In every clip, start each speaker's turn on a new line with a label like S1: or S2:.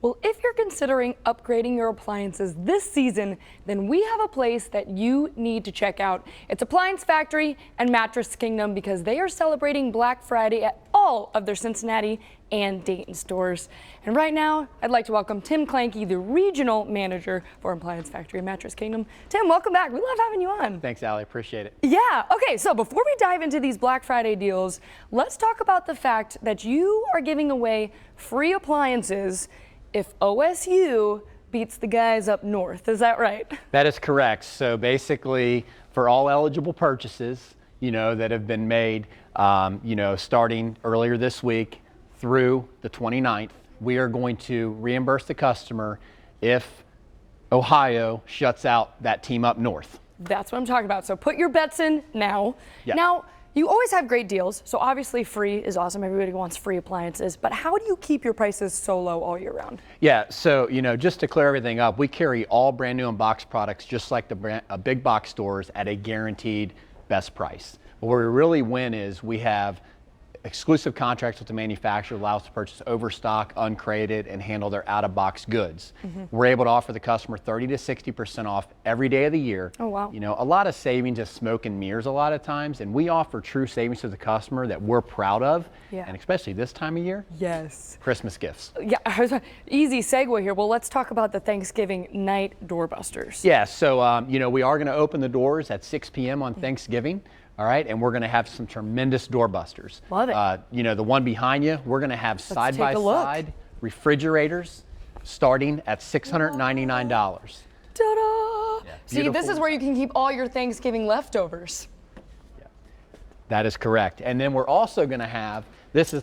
S1: Well, if you're considering upgrading your appliances this season, then we have a place that you need to check out. It's Appliance Factory and Mattress Kingdom because they are celebrating Black Friday at all of their Cincinnati and Dayton stores. And right now, I'd like to welcome Tim Clanky, the regional manager for Appliance Factory and Mattress Kingdom. Tim, welcome back. We love having you on.
S2: Thanks, Allie. Appreciate it.
S1: Yeah. Okay, so before we dive into these Black Friday deals, let's talk about the fact that you are giving away free appliances if OSU beats the guys up north. Is that right?
S2: That is correct. So basically, for all eligible purchases, that have been made, starting earlier this week through the 29th, we are going to reimburse the customer if Ohio shuts out that team up north.
S1: That's what I'm talking about. So put your bets in now.
S2: Yeah.
S1: Now, you always have great deals, so obviously free is awesome. Everybody wants free appliances, but how do you keep your prices so low all year round?
S2: Yeah, so just to clear everything up, we carry all brand new unboxed products just like the big box stores at a guaranteed best price. But where we really win is we have exclusive contracts with the manufacturer that allow us to purchase overstock, uncrated, and handle their out-of-box goods. We're able to offer the customer 30 to 60% off every day of the year.
S1: Oh, wow.
S2: A lot of savings is smoke and mirrors a lot of times, and we offer true savings to the customer that we're proud of, and especially this time of year.
S1: Yes.
S2: Christmas gifts.
S1: Yeah, easy segue here. Well, let's talk about the Thanksgiving night doorbusters.
S2: Yeah, so we are going to open the doors at 6 p.m. on Thanksgiving. All right, and we're going to have some tremendous doorbusters.
S1: Love it.
S2: The one behind you, we're going to have side-by-side refrigerators starting at $699.
S1: Ta-da!
S2: Yeah,
S1: See, this is where you can keep all your Thanksgiving leftovers.
S2: Yeah, that is correct. And then we're also going to have,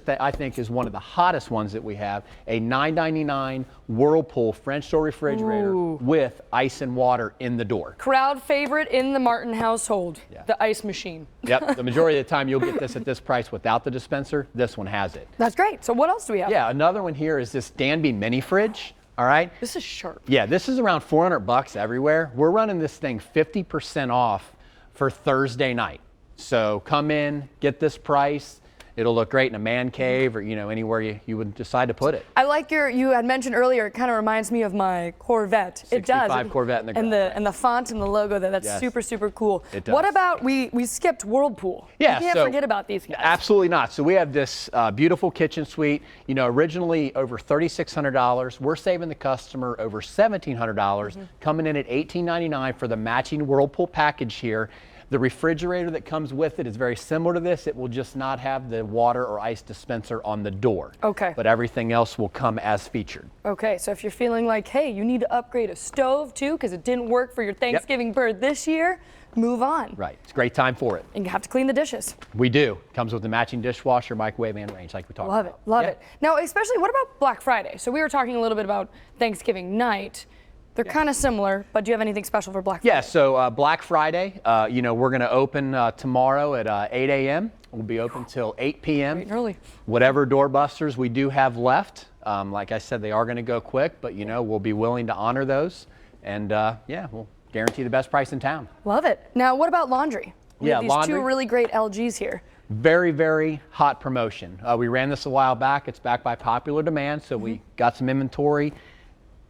S2: I think is one of the hottest ones that we have, a $9.99 Whirlpool French door refrigerator with ice and water in the door.
S1: Crowd favorite in the Martin household, the ice machine.
S2: Yep, the majority of the time you'll get this at this price without the dispenser. This one has it.
S1: That's great. So what else do we have?
S2: Yeah, another one here is this Danby mini fridge. All right.
S1: This is sharp.
S2: Yeah, this is around $400 everywhere. We're running this thing 50% off for Thursday night. So come in, get this price. It'll look great in a man cave or, anywhere you would decide to put it.
S1: I like you had mentioned earlier, it kind of reminds me of my Corvette. It does.
S2: 65 Corvette in the garage.
S1: And the font and the logo there, that's super, super cool.
S2: It does.
S1: What about, we skipped Whirlpool.
S2: Yeah,
S1: you can't forget about these guys.
S2: Absolutely not. So we have this beautiful kitchen suite, originally over $3,600. We're saving the customer over $1,700, coming in at $1,899 for the matching Whirlpool package here. The refrigerator that comes with it is very similar to this. It will just not have the water or ice dispenser on the door.
S1: Okay.
S2: But everything else will come as featured.
S1: Okay, so if you're feeling like, hey, you need to upgrade a stove too because it didn't work for your Thanksgiving bird this year, move on.
S2: Right, it's a great time for it.
S1: And you have to clean the dishes.
S2: We do. Comes with the matching dishwasher, microwave, and range like we talked about.
S1: Love it. Now, especially, what about Black Friday? So we were talking a little bit about Thanksgiving night. They're kind of similar, but do you have anything special for Black Friday?
S2: Yeah, so Black Friday, we're going to open tomorrow at 8 a.m. We'll be open till 8 p.m.
S1: Great and early.
S2: Whatever doorbusters we do have left, like I said, they are going to go quick, but we'll be willing to honor those, and we'll guarantee the best price in town.
S1: Love it. Now, what about laundry? We have these
S2: laundry.
S1: two really great LGs here.
S2: Very, very hot promotion. We ran this a while back. It's back by popular demand, so we got some inventory.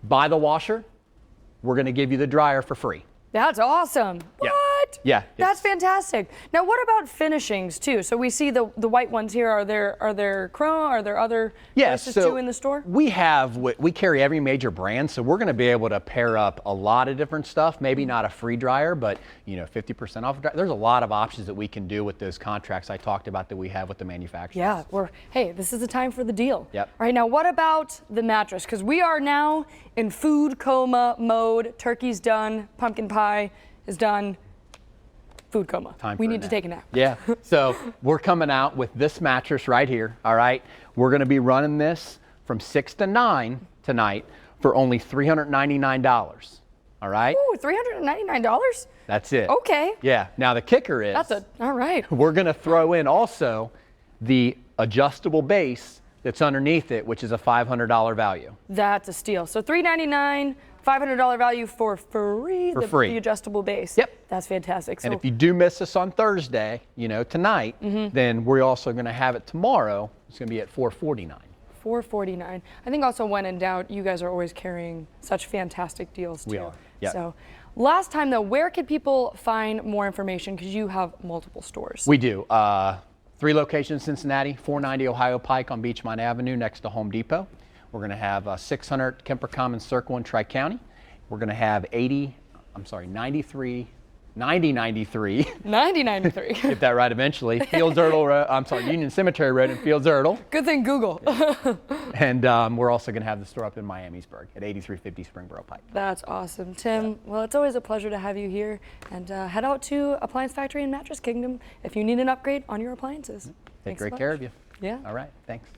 S2: Buy the washer. We're going to give you the dryer for free.
S1: That's awesome.
S2: Yeah.
S1: What?
S2: Yeah.
S1: That's fantastic. Now, what about finishings too? So we see the white ones here. Are there chrome? Are there other places too in the store?
S2: We carry every major brand, so we're going to be able to pair up a lot of different stuff. Maybe not a free dryer, but 50% off. There's a lot of options that we can do with those contracts I talked about that we have with the manufacturers.
S1: Yeah. Hey, this is the time for the deal.
S2: Yep.
S1: All right. Now, what about the mattress? Because we are now in food coma mode. Turkey's done. Pumpkin pie is done. Food coma. We need to take a nap.
S2: Yeah. So we're coming out with this mattress right here. All right. We're going to be running this from 6 to 9 tonight for only $399. All right.
S1: Ooh, $399?
S2: That's it.
S1: Okay.
S2: Yeah. Now the kicker is.
S1: All right.
S2: We're going to throw in also the adjustable base that's underneath it, which is a $500 value.
S1: That's a steal. So $399. $500 value for free. The adjustable base.
S2: Yep.
S1: That's fantastic. So,
S2: and if you do miss us on Thursday, tonight, then we're also going to have it tomorrow. It's going to be at $449.
S1: $449. I think also when in doubt, you guys are always carrying such fantastic deals too.
S2: We are, yeah.
S1: So last time though, where could people find more information? Because you have multiple stores.
S2: We do. 3 locations in Cincinnati, 490 Ohio Pike on Beachmont Avenue next to Home Depot. We're going to have 600 Kemper Commons Circle in Tri-County. We're going to have 9093. 9093. Get that right eventually. Fields Erdel Road, I'm sorry, Union Cemetery Road in Fields Erdel.
S1: Good thing Google.
S2: And we're also going to have the store up in Miamisburg at 8350 Springboro Pike.
S1: That's awesome. Tim, well, it's always a pleasure to have you here. And head out to Appliance Factory in Mattress Kingdom if you need an upgrade on your appliances.
S2: Take great care of you.
S1: Yeah.
S2: All right. Thanks.